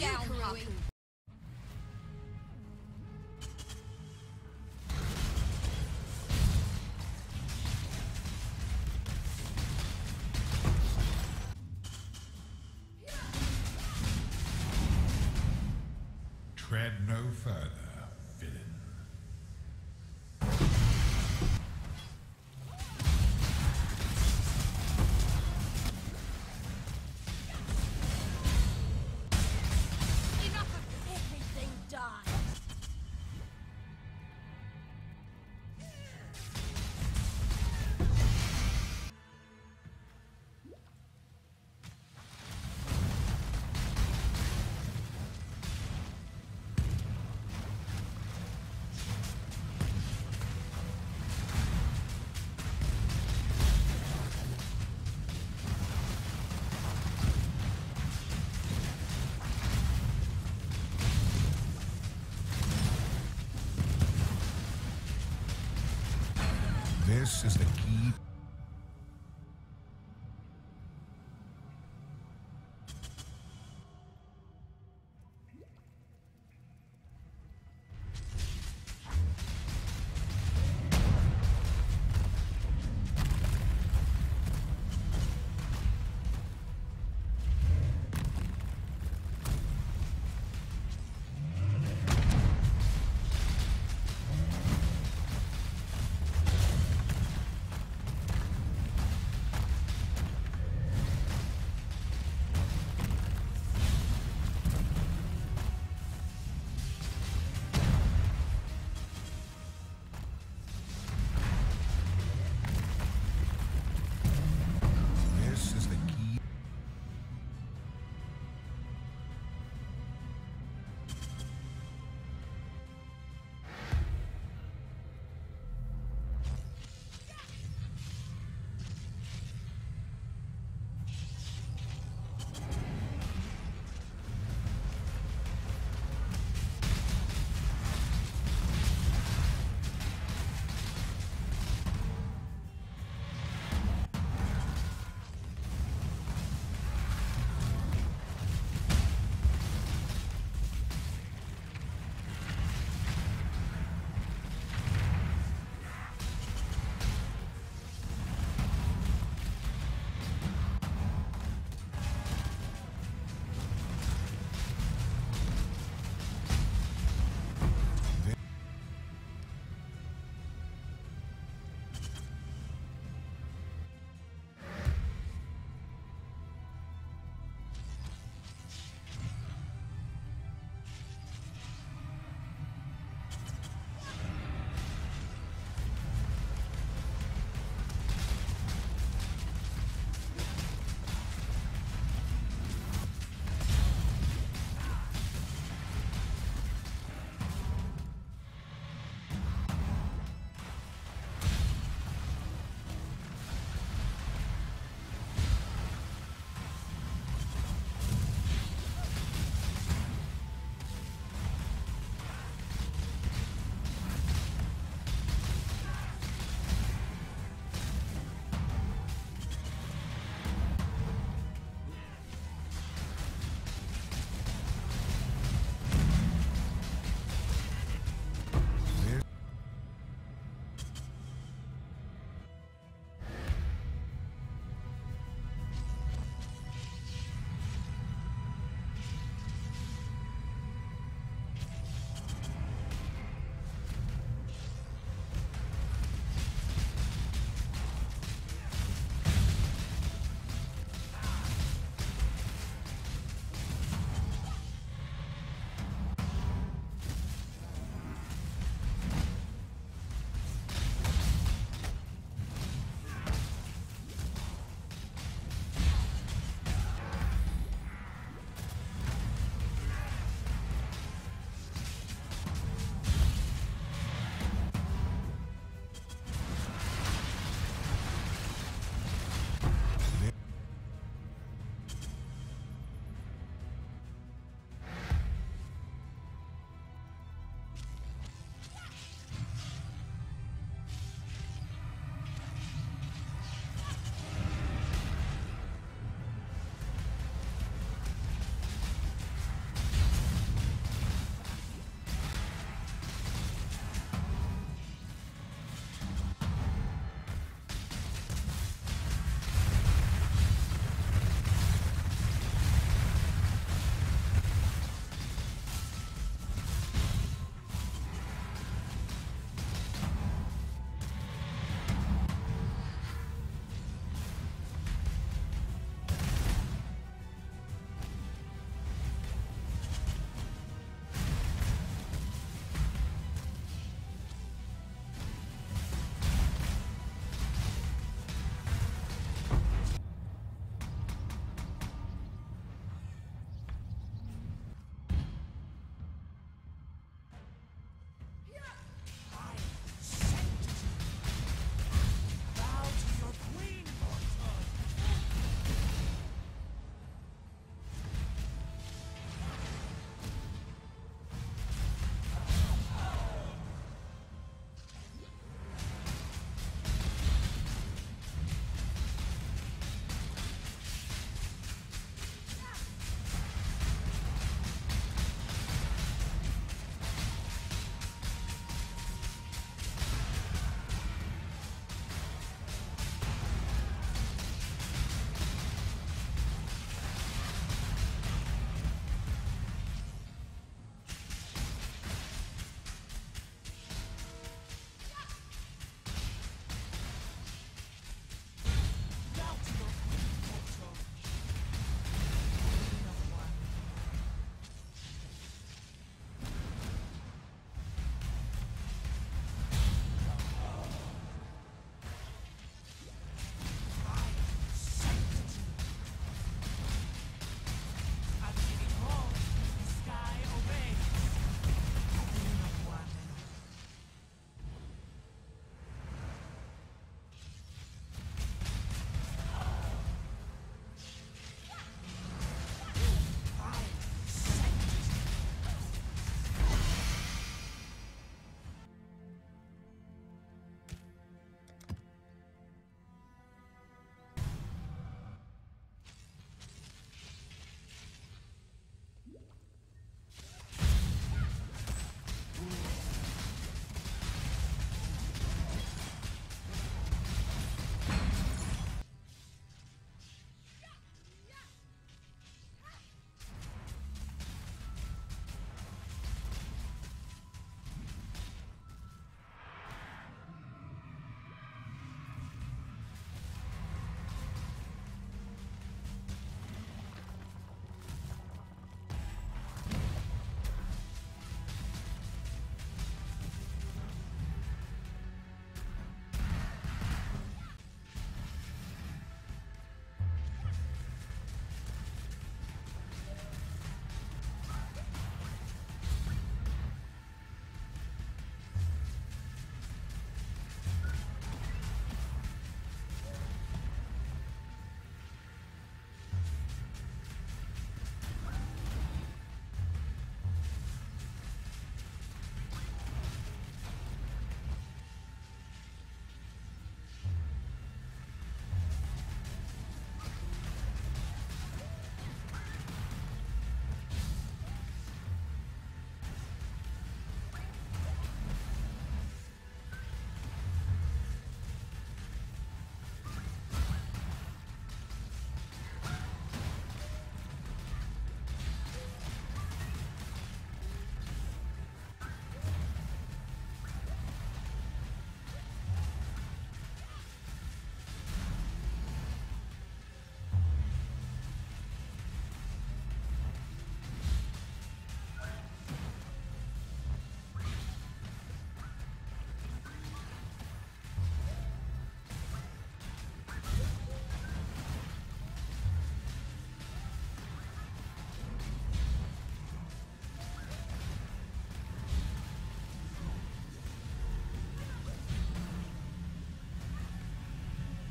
down, Haku. Tread no further, villain. Enough of everything died. This is the key.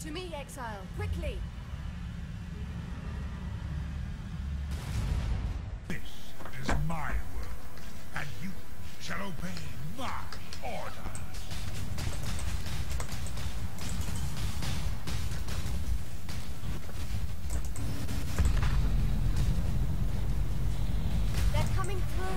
To me, exile, quickly! This is my world, and you shall obey my order. They're coming through!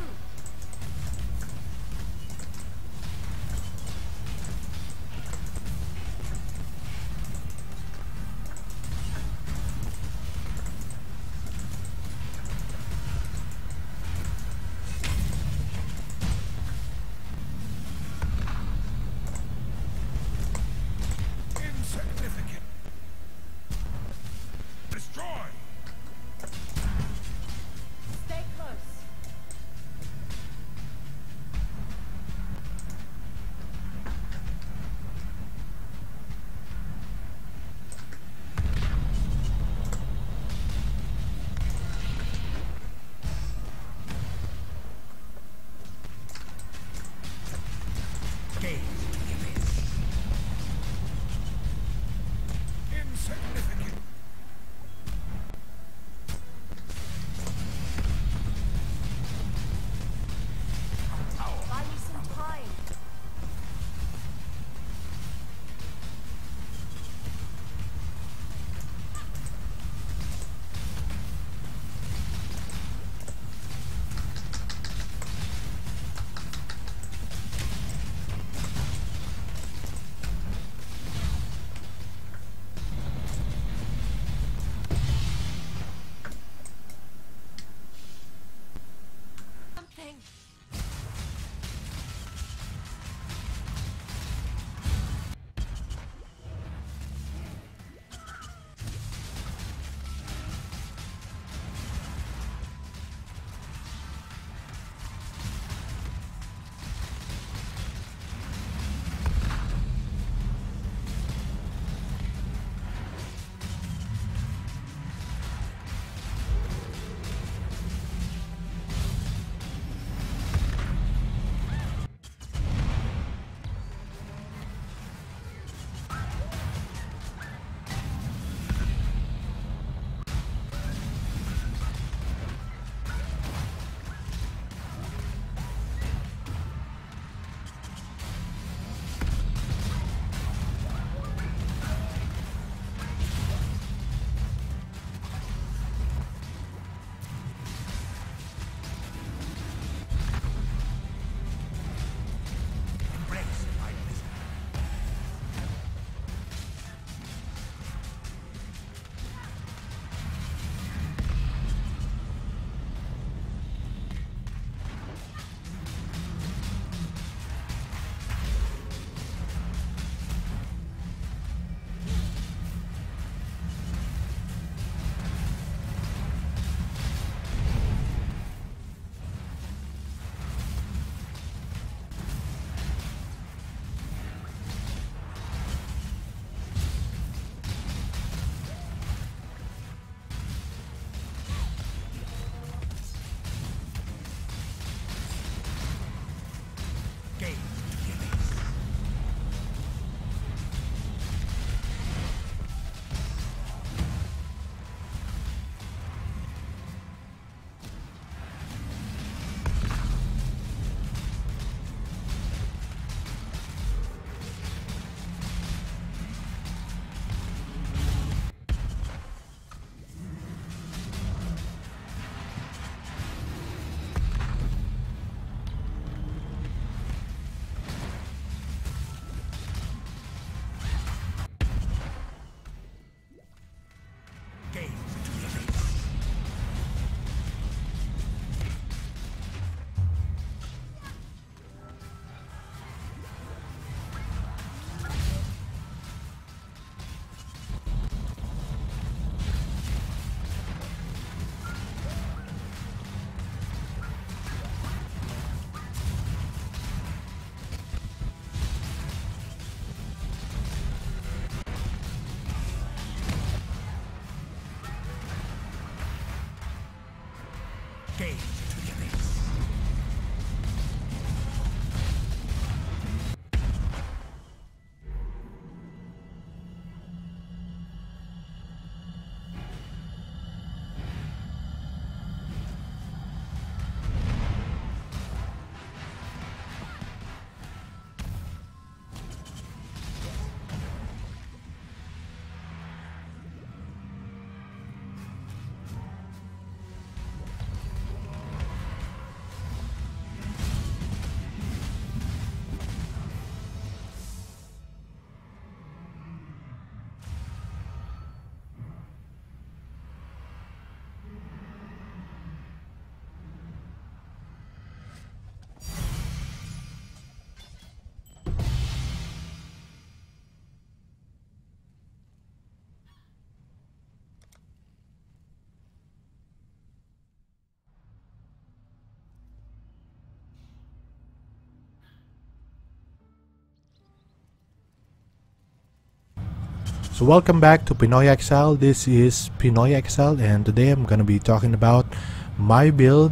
So welcome back to Pinoy Exile. This is Pinoy Exile, and today I'm gonna be talking about my build,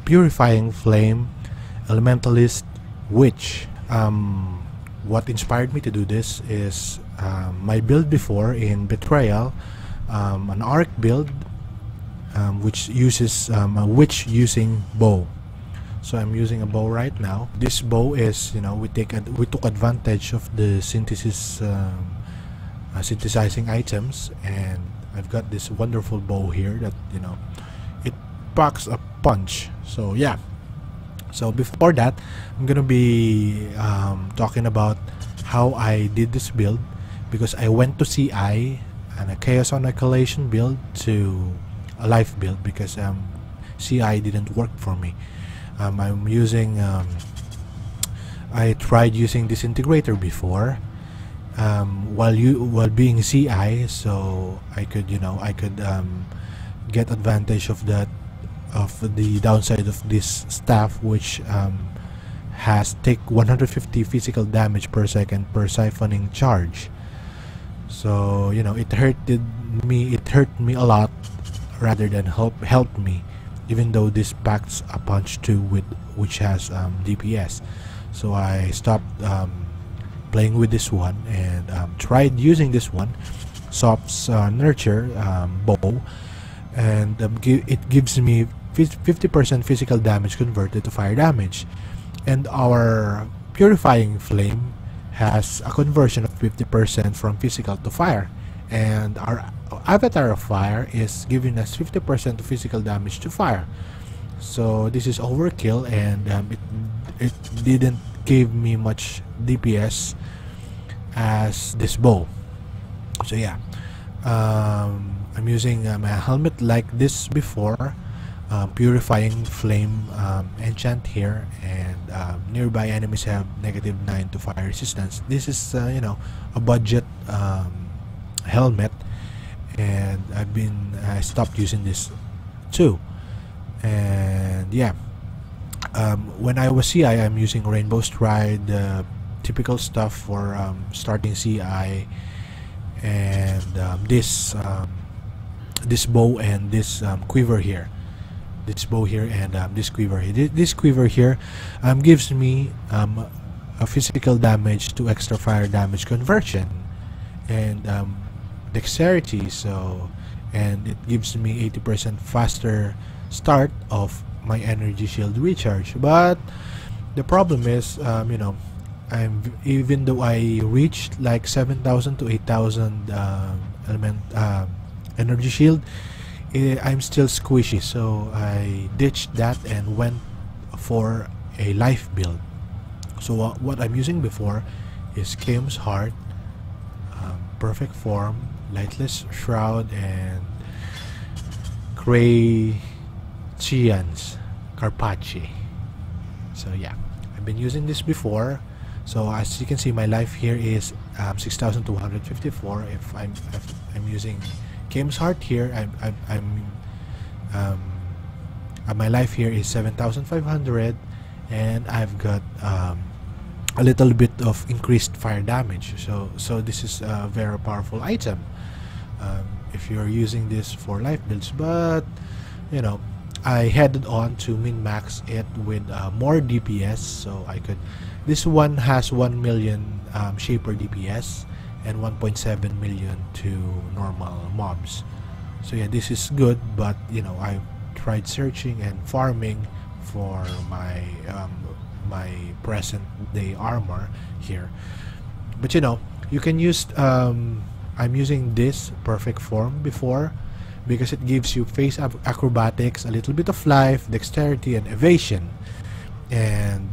Purifying Flame, Elementalist Witch. What inspired me to do this is my build before in Betrayal, an arc build, which uses a witch using bow. So I'm using a bow right now. This bow is, we took advantage of the synthesizing items, and I've got this wonderful bow here that it packs a punch. So yeah, so before that I'm gonna be talking about how I did this build, because I went to CI and a Chaos Annihilation build to a life build because CI didn't work for me. I'm using I tried using Disintegrator before while being CI, so I could get advantage of that, of the downside of this staff, which has take 150 physical damage per second per siphoning charge. So it hurt me a lot rather than help me, even though this packs a punch too, which has DPS. So I stopped playing with this one and tried using this one, Soft's Nurture bow, and it gives me 50% physical damage converted to fire damage, and our Purifying Flame has a conversion of 50% from physical to fire, and our Avatar of Fire is giving us 50% of physical damage to fire. So this is overkill, and it didn't give me much DPS as this bow. So yeah, I'm using a helmet like this before, Purifying Flame enchant here, and nearby enemies have -9 to fire resistance. This is a budget helmet, and I stopped using this too. And yeah, when I was CI, I'm using Rainbow Stride, typical stuff for starting CI, and this bow and this quiver here. This bow here and this quiver here. This quiver here gives me a physical damage to extra fire damage conversion and dexterity. So, and it gives me 80% faster start of my energy shield recharge. But the problem is, even though I reached like 7,000 to 8,000 energy shield, I'm still squishy. So I ditched that and went for a life build. So what I'm using before is Chaos Heart, Perfect Form, Lightless Shroud, and Chian's Carpacci. So yeah, I've been using this before. So as you can see, my life here is 6,254. If I'm using Chaos Heart here, my life here is 7,500, and I've got a little bit of increased fire damage. So this is a very powerful item if you're using this for life builds. But I headed on to min-max it with more DPS, so I could. This one has 1 million Shaper DPS and 1.7 million to normal mobs. So yeah, this is good, but I tried searching and farming for my my present day armor here. But you can use I'm using this Perfect Form before, because it gives you face acrobatics, a little bit of life, dexterity, and evasion. And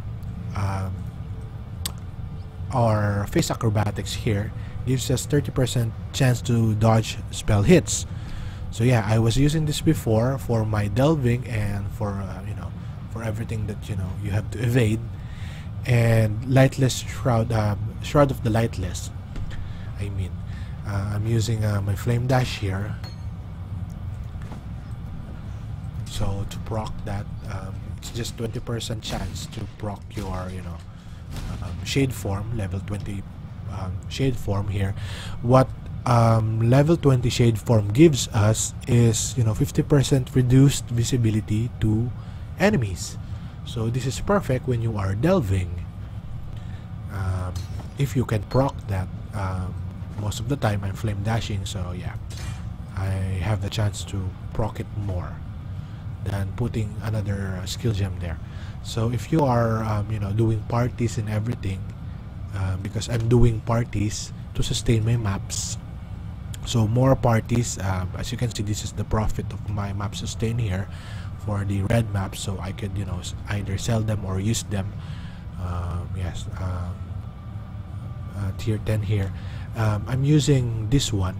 our face acrobatics here gives us 30% chance to dodge spell hits. So yeah, I was using this before for my delving and for for everything that you have to evade. And Lightless Shroud, Shroud of the Lightless, I'm using my Flame Dash here. So to proc that, it's just 20% chance to proc your Shade Form, level 20 Shade Form here. What level 20 shade form gives us is 50% reduced visibility to enemies. So this is perfect when you are delving, if you can proc that. Most of the time I'm flame dashing, so yeah, I have the chance to proc it more than putting another skill gem there. So if you are doing parties and everything, because I'm doing parties to sustain my maps, so more parties, as you can see, this is the profit of my map sustain here for the red map, so I could either sell them or use them. Yes, tier 10 here. I'm using this one,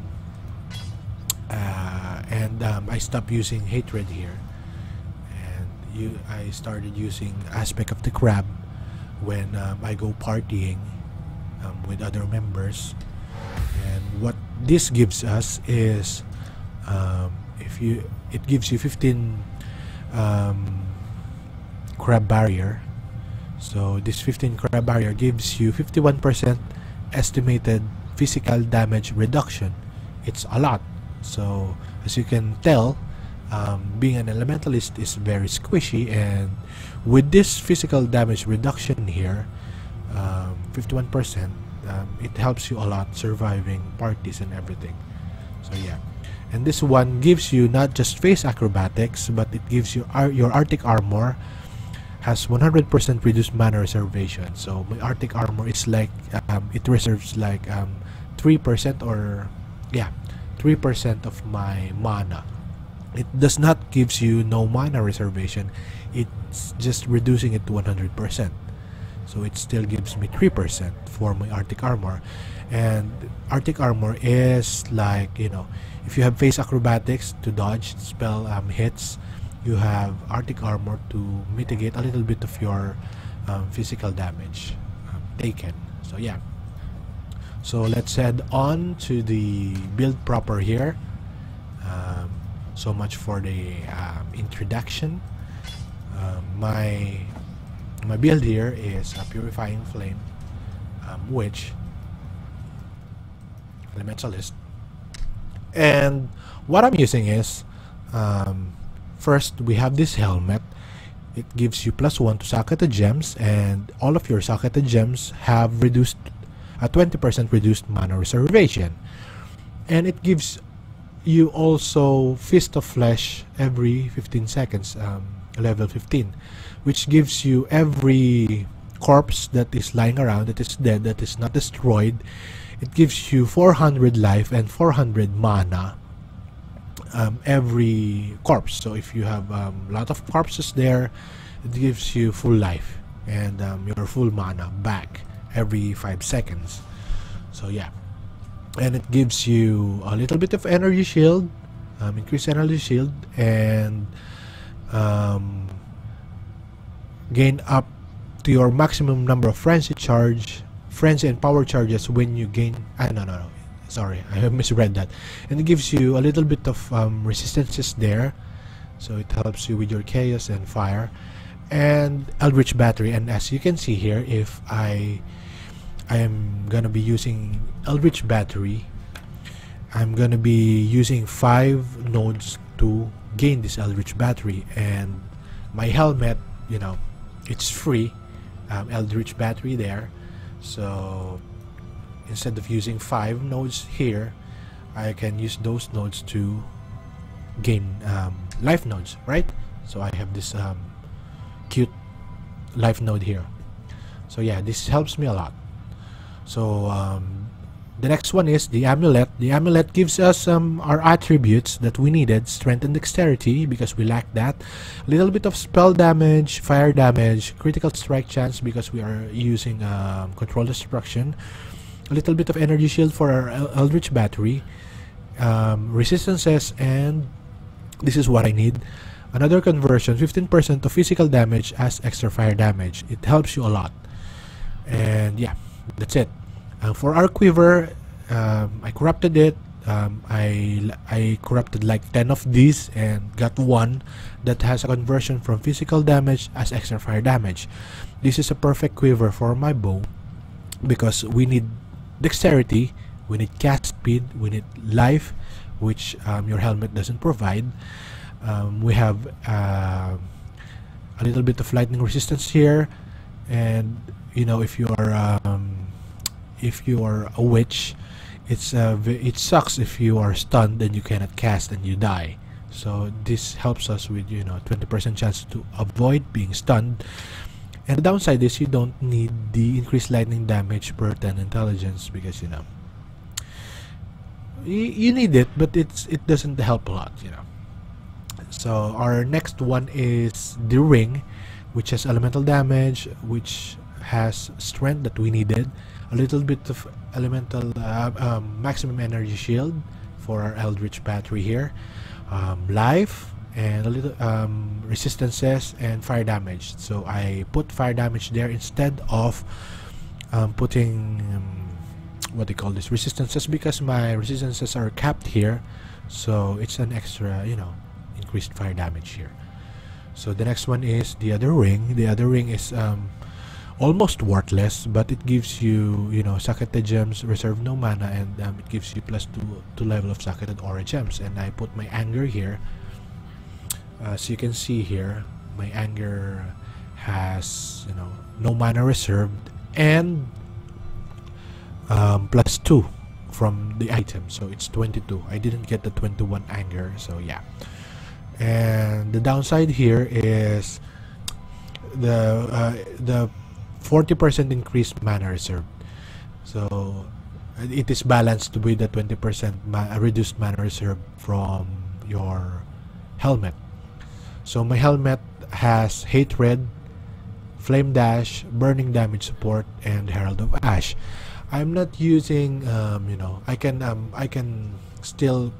and I stopped using hatred here, and I started using aspect of the crab when I go partying with other members. And what this gives us is, it gives you 15 crab barrier. So this 15 crab barrier gives you 51% estimated physical damage reduction. It's a lot. So as you can tell, being an elementalist is very squishy, and with this physical damage reduction here, 51%, it helps you a lot surviving parties and everything. So yeah, and this one gives you not just face acrobatics, but it gives you your Arctic armor has 100% reduced mana reservation. So my Arctic armor is like it reserves like 3% or yeah 3% of my mana. It does not gives you no mana reservation, it's just reducing it to 100%. So it still gives me 3% for my Arctic armor. And Arctic armor is like, if you have face acrobatics to dodge spell hits, you have Arctic armor to mitigate a little bit of your physical damage taken. So yeah, so let's head on to the build proper here. So much for the introduction. My build here is a Purifying Flame, which elementalist, and what I'm using is, first we have this helmet. It gives you +1 to socketed gems, and all of your socketed gems have reduced a 20% reduced mana reservation, and it gives you also Fist of Flesh every 15 seconds, level 15, which gives you every corpse that is lying around, that is dead, that is not destroyed, it gives you 400 life and 400 mana every corpse. So if you have a lot of corpses there, it gives you full life and your full mana back every 5 seconds. So yeah, and it gives you a little bit of energy shield, increased energy shield, and gain up to your maximum number of frenzy and power charges when you gain sorry, I misread that. And it gives you a little bit of resistances there, so it helps you with your chaos and fire, and Eldritch Battery. And as you can see here, if I am gonna be using Eldritch Battery, I'm gonna be using 5 nodes to gain this Eldritch Battery, and my helmet, it's free Eldritch Battery there. So instead of using 5 nodes here, I can use those nodes to gain life nodes, right? So I have this cute life node here. So yeah, this helps me a lot. So the next one is the amulet. The amulet gives us our attributes that we needed: strength and dexterity, because we lack that, a little bit of spell damage, fire damage, critical strike chance because we are using control destruction, a little bit of energy shield for our Eldritch Battery, resistances, and this is what I need, another conversion, 15% of physical damage as extra fire damage. It helps you a lot. And yeah, that's it. For our quiver, I corrupted it. I corrupted like 10 of these and got one that has a conversion from physical damage as extra fire damage. This is a perfect quiver for my bow because we need dexterity, we need cast speed, we need life, which your helmet doesn't provide. We have a little bit of lightning resistance here, and you know, if you are a witch, it sucks if you are stunned and you cannot cast and you die. So this helps us with, you know, 20% chance to avoid being stunned. And the downside is you don't need the increased lightning damage per 10 intelligence, because, you know, you need it, but it doesn't help a lot, you know. So our next one is the ring, which has elemental damage, which has strength that we needed, a little bit of elemental maximum energy shield for our Eldritch battery here, life, and a little resistances and fire damage. So I put fire damage there instead of putting what they call this, resistances, because my resistances are capped here, so it's an extra, you know, increased fire damage here. So the next one is the other ring. The other ring is almost worthless, but it gives you, you know, socketed gems, reserve no mana, and it gives you +2 to level of socketed aura gems. And I put my anger here. So you can see here, my anger has, you know, no mana reserved, and +2 from the item, so it's 22. I didn't get the 21 anger, so yeah. And the downside here is the 40% increased mana reserve. So it is balanced with the 20% reduced mana reserve from your helmet. So my helmet has Hatred, Flame Dash, Burning Damage Support, and Herald of Ash. I'm not using, you know, I can still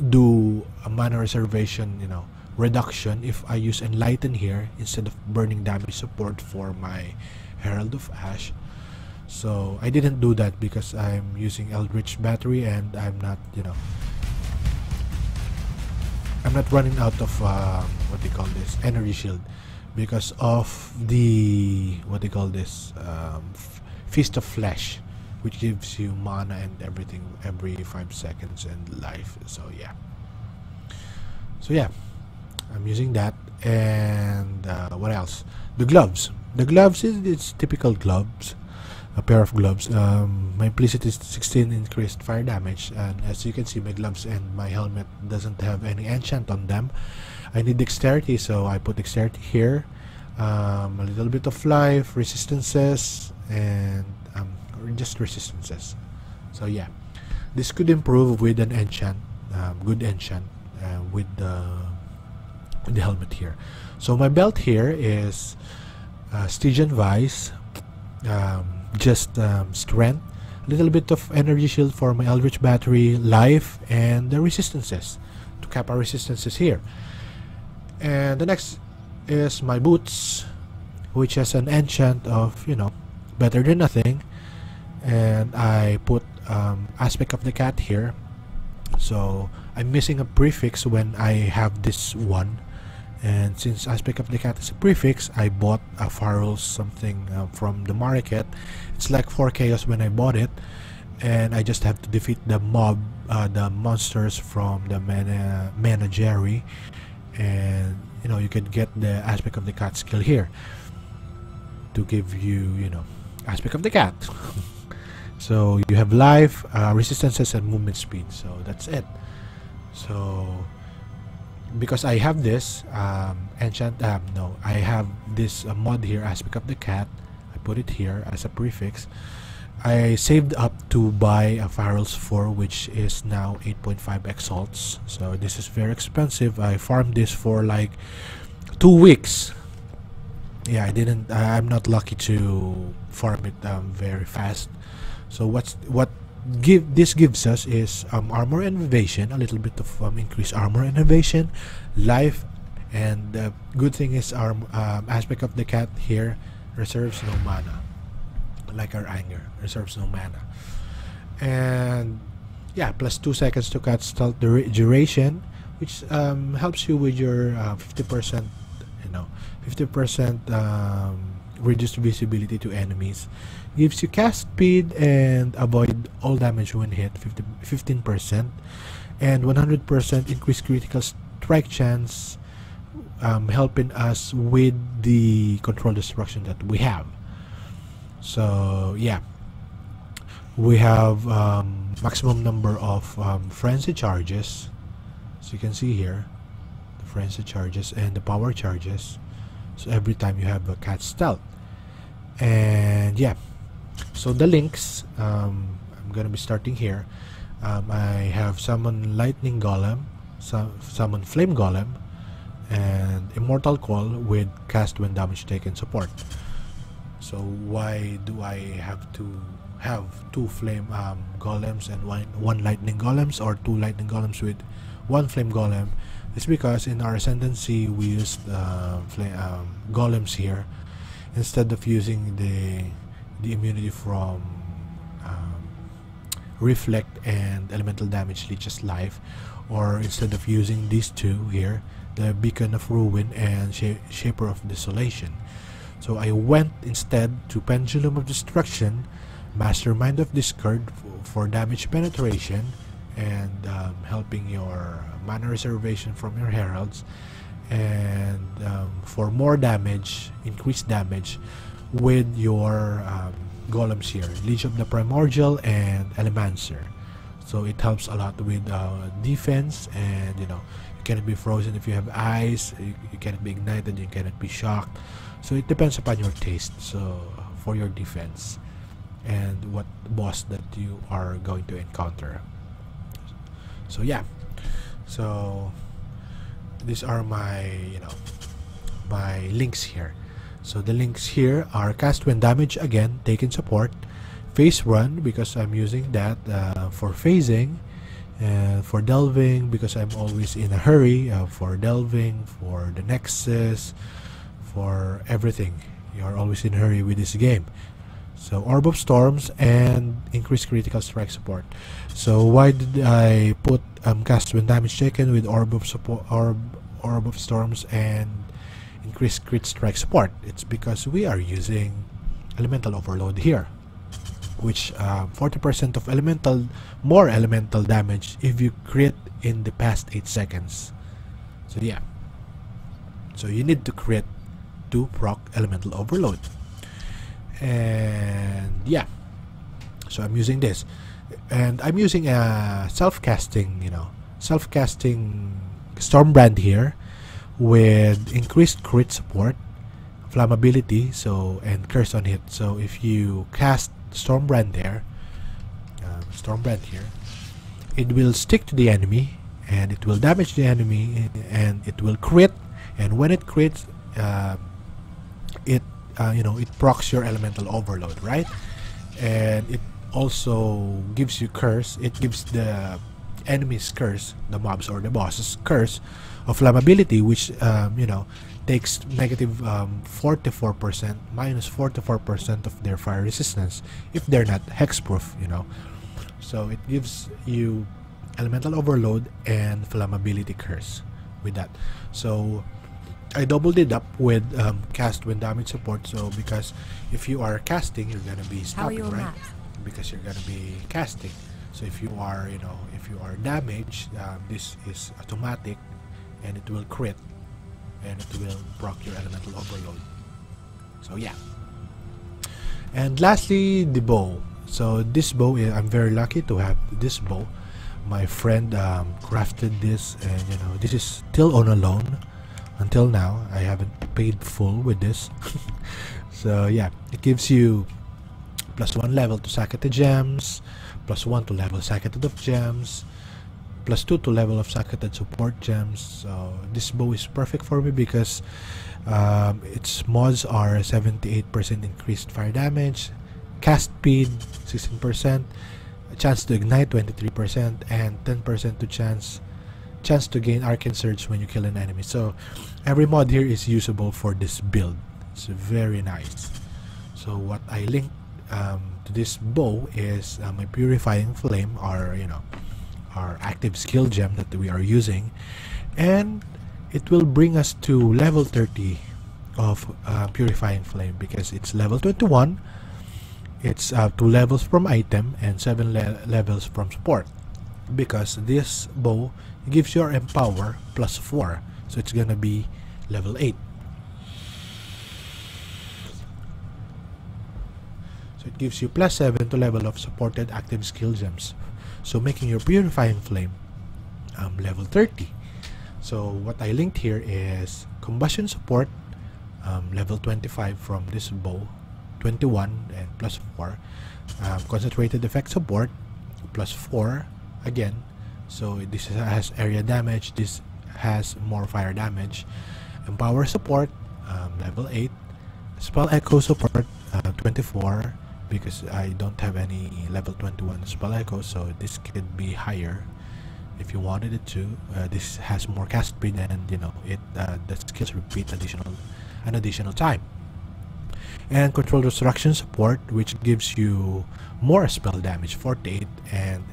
do a mana reservation, you know, reduction if I use Enlighten here instead of Burning Damage Support for my Herald of Ash. So I didn't do that because I'm using Eldritch battery, and I'm not, you know, I'm not running out of what they call this, energy shield, because of the what they call this Feast of Flesh, which gives you mana and everything every 5 seconds and life. So yeah, I'm using that. And what else? The gloves. The gloves is it's typical gloves, a pair of gloves. My implicit is 16 increased fire damage, and as you can see, my gloves and my helmet doesn't have any enchant on them. I need dexterity, so I put dexterity here, a little bit of life, resistances, and just resistances. So yeah, this could improve with an enchant, good enchant, with the helmet here. So my belt here is Stygian Vice, just strength, a little bit of energy shield for my Eldritch battery, life, and the resistances to cap our resistances here. And the next is my boots, which has an enchant of, you know, better than nothing, and I put aspect of the cat here. So I'm missing a prefix when I have this one, and since aspect of the cat is a prefix, I bought a Farrell something from the market. It's like 4 chaos when I bought it, and I just have to defeat the the monsters from the menagerie, and you know, you can get the aspect of the cat skill here to give you, you know, aspect of the cat. So you have life, resistances, and movement speed. So that's it. So because I have this no, I have this mod here, aspect of the cat. I put it here as a prefix. I saved up to buy a Farrell's 4, which is now 8.5 exalts. So this is very expensive. I farmed this for like 2 weeks. Yeah, I'm not lucky to farm it very fast. So this gives us is armor and evasion, a little bit of increased armor and evasion, life, and the good thing is our aspect of the cat here reserves no mana, like our anger reserves no mana. And yeah, +2 seconds to cut stealth duration, which helps you with your 50%, you know, 50% reduced visibility to enemies, gives you cast speed and avoid all damage when hit 15%, and 100% increased critical strike chance, helping us with the control destruction that we have. So yeah, we have maximum number of frenzy charges, so you can see here the frenzy charges and the power charges, so every time you have a cat stealth. And yeah, so the links, I'm gonna be starting here. I have summon lightning golem, summon flame golem, and immortal call with cast when damage taken support. So why do I have to have two flame golems and one lightning golems, or two lightning golems with one flame golem? It's because in our ascendancy we used golems here instead of using the immunity from reflect and elemental damage leeches life, or instead of using these two here, the beacon of ruin and shaper of desolation. So I went instead to pendulum of destruction, mastermind of discord for damage penetration, and helping your mana reservation from your heralds, and for more damage, increased damage with your golems here, Leech of the Primordial and Elemancer. So it helps a lot with defense, and you cannot be frozen if you have eyes, you cannot be ignited, you cannot be shocked. So it depends upon your taste, so for your defense and what boss that you are going to encounter. So yeah, so these are my my links here. So the links here are cast when damage again taken support, phase run because I'm using that for phasing, and for delving because I'm always in a hurry, for delving, for the nexus, for everything. You are always in a hurry with this game. So Orb of Storms and increased critical strike support. So why did I put cast when damage taken with Orb of Storms and increased crit strike support? It's because we are using elemental overload here, which 40% of more elemental damage if you crit in the past 8 seconds. So yeah, so you need to crit to proc elemental overload. And yeah, so I'm using this, and I'm using a self-casting Stormbrand here with increased crit support, flammability, so and curse on hit. So if you cast Stormbrand there, Stormbrand here, it will stick to the enemy and it will damage the enemy and it will crit, and when it crits, it procs your elemental overload, right? And it also gives you curse. It gives the enemy's curse, the mobs or the boss's curse of flammability, which takes negative 44%, minus 44% of their fire resistance if they're not hexproof. So it gives you elemental overload and flammability curse with that. So I doubled it up with cast when damage support. So because if you are casting, you're gonna be stopping, right? Because you're gonna be casting. So if you are damaged, this is automatic, and it will crit, and it will proc your elemental overload. So yeah. And lastly, the bow. So this bow, I'm very lucky to have this bow. My friend crafted this, and this is still on a loan. Until now, I haven't paid full with this. So yeah, it gives you +1 level to Sacketed Gems, +1 to level Sacketed of Gems, +2 to level of Sacketed Support Gems. So this bow is perfect for me because its mods are 78% increased fire damage, cast speed 16%, chance to ignite 23%, and 10% to chance to gain Arcane Surge when you kill an enemy. So every mod here is usable for this build. It's very nice. So what I linked to this bow is my Purifying Flame, our active skill gem that we are using, and it will bring us to level 30 of Purifying Flame, because it's level 21. It's 2 levels from item and 7 levels from support, because this bow gives your empower plus 4, so it's gonna be level 8. So it gives you plus 7 to level of supported active skill gems, so making your Purifying Flame level 30. So what I linked here is combustion support, level 25 from this bow, 21 and plus 4. Concentrated effect support plus 4 again, so this has area damage, this has more fire damage. Empower support, level 8. Spell echo support, 24, because I don't have any level 21 spell echo, so this could be higher if you wanted it to. This has more cast speed, and you know it the skills repeat an additional time. And control destruction support, which gives you more spell damage, 48, and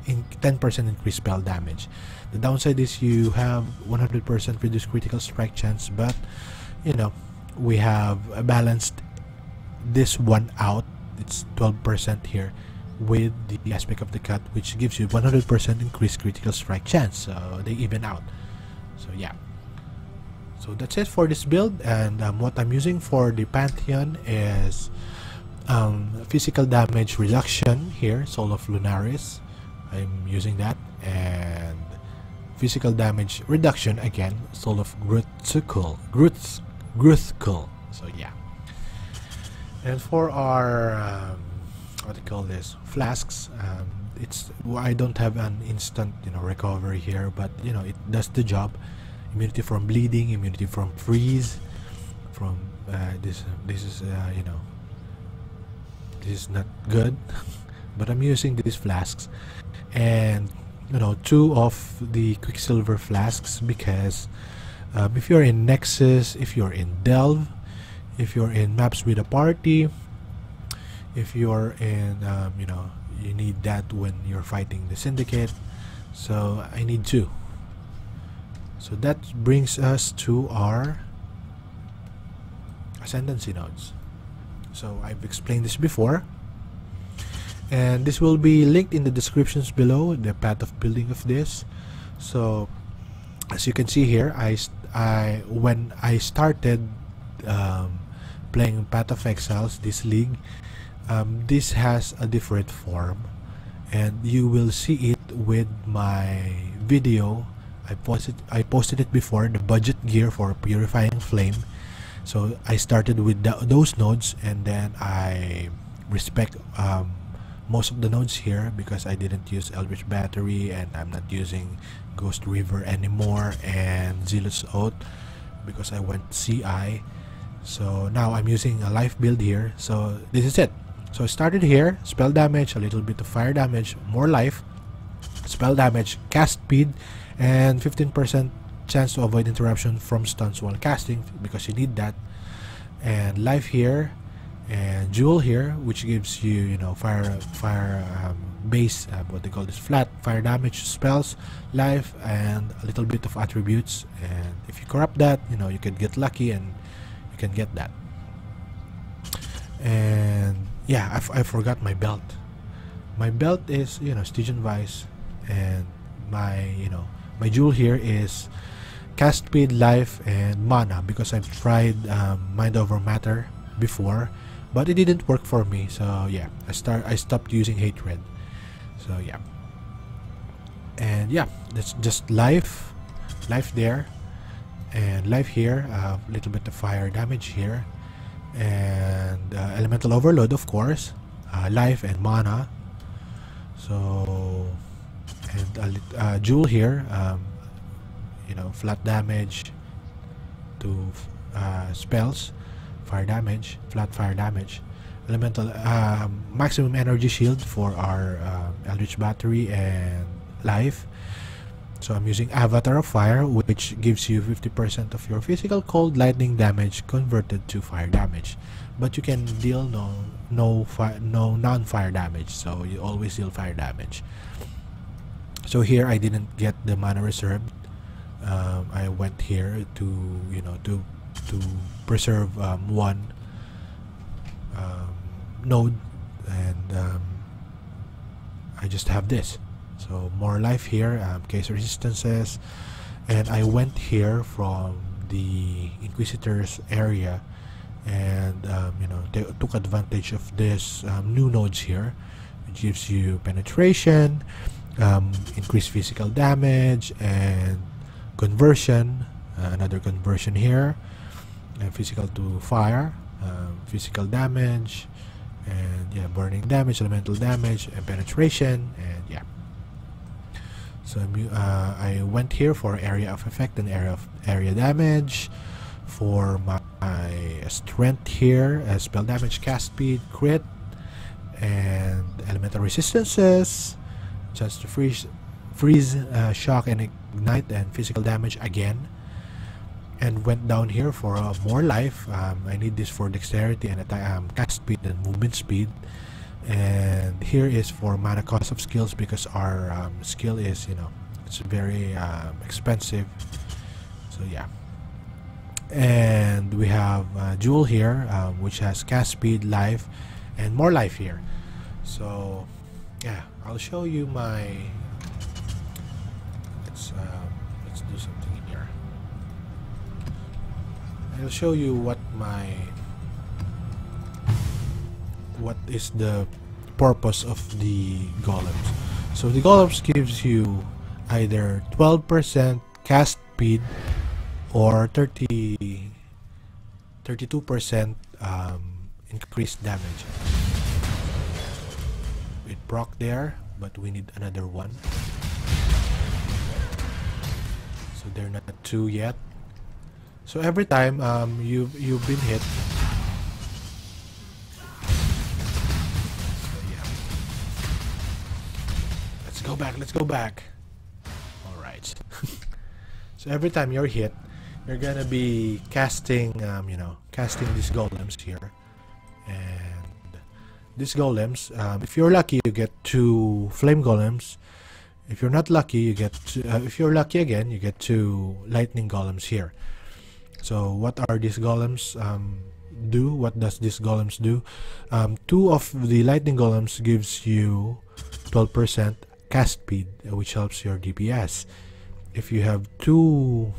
10% increased spell damage. The downside is you have 100% reduced critical strike chance, but you know we have balanced this one out. It's 12% here with the aspect of the cut, which gives you 100% increased critical strike chance, so they even out. So yeah, so that's it for this build. And what I'm using for the Pantheon is physical damage reduction here, Soul of Lunaris. I'm using that, and physical damage reduction again, Soul of Gruthkul. So yeah. And for our what do you call this, flasks, I don't have an instant recovery here, but it does the job. Immunity from bleeding, immunity from freeze, from this is this is not good. But I'm using these flasks, and 2 of the Quicksilver flasks, because if you're in Nexus, if you're in Delve, if you're in maps with a party, if you're in you need that when you're fighting the Syndicate, so I need 2. So that brings us to our ascendancy nodes. So I've explained this before, and this will be linked in the descriptions below, the path of building of this. So as you can see here, when I started playing Path of Exiles, this league, this has a different form, and you will see it with my video. I posted it before, the budget gear for Purifying Flame. So I started with those nodes, and then I respect most of the nodes here, because I didn't use Eldritch Battery, and I'm not using Ghost River anymore, and Zealous Oath, because I went CI. So now I'm using a life build here. So this is it. So I started here, spell damage, a little bit of fire damage, more life, spell damage, cast speed, and 15% chance to avoid interruption from stuns while casting, because you need that, and life here, and jewel here, which gives you fire base, what they call this, flat fire damage spells, life, and a little bit of attributes. And if you corrupt that, you can get lucky and you can get that. And yeah, I forgot my belt. My belt is Stygian Vice, and my my jewel here is cast speed, life, and mana, because I've tried mind over matter before, but it didn't work for me. So yeah, I stopped using hatred. So yeah, and yeah, that's just life there, and life here, a little bit of fire damage here, and elemental overload, of course, life and mana. So, and jewel here, flat damage to spells, fire damage, flat fire damage, elemental maximum energy shield for our Eldritch Battery and life. So I'm using Avatar of Fire, which gives you 50% of your physical cold lightning damage converted to fire damage, but you can deal no non-fire damage, so you always deal fire damage. So here I didn't get the mana reserved. I went here to preserve one node, and I just have this. So more life here, case resistances, and I went here from the Inquisitor's area, and took advantage of this new nodes here, which gives you penetration, increased physical damage, and conversion. Another conversion here, physical to fire, physical damage, and yeah, burning damage, elemental damage, and penetration, and yeah. So I went here for area of effect and area damage. For my strength here, spell damage, cast speed, crit, and elemental resistances, chance to freeze, shock, and ignite, and physical damage again. And went down here for more life. I need this for dexterity and cast speed and movement speed. And here is for mana cost of skills, because our skill is, it's very expensive. So yeah. And we have Jewel here, which has cast speed, life, and more life here. So yeah, I'll show you my. Let's do something in here. I'll show you what is the purpose of the golems. So the golems gives you either 12% cast speed or 32% increased damage. It broke there, but we need another one. So they're not 2 yet. So every time you've been hit. Let's go back. Alright. So every time you're hit, you're gonna be casting casting these golems here. And these golems, if you're lucky, you get 2 flame golems. If you're not lucky, you get if you're lucky again, you get 2 lightning golems here. So what are these golems do? What does these golems do? 2 of the lightning golems gives you 12% cast speed, which helps your DPS. If you have 2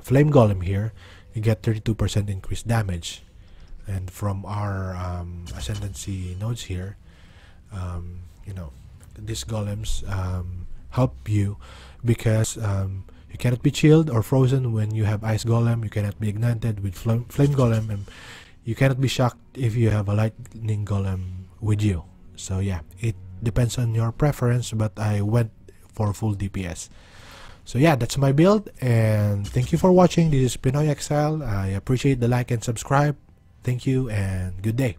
flame golem here, you get 32% increased damage. And from our ascendancy nodes here, these golems help you, because you cannot be chilled or frozen when you have ice golem. You cannot be ignited with flame golem, and you cannot be shocked if you have a lightning golem with you. So yeah, it depends on your preference, but I went for full DPS. So yeah, that's my build, and thank you for watching. This is Pinoy Exile. I appreciate the like and subscribe. Thank you, and good day.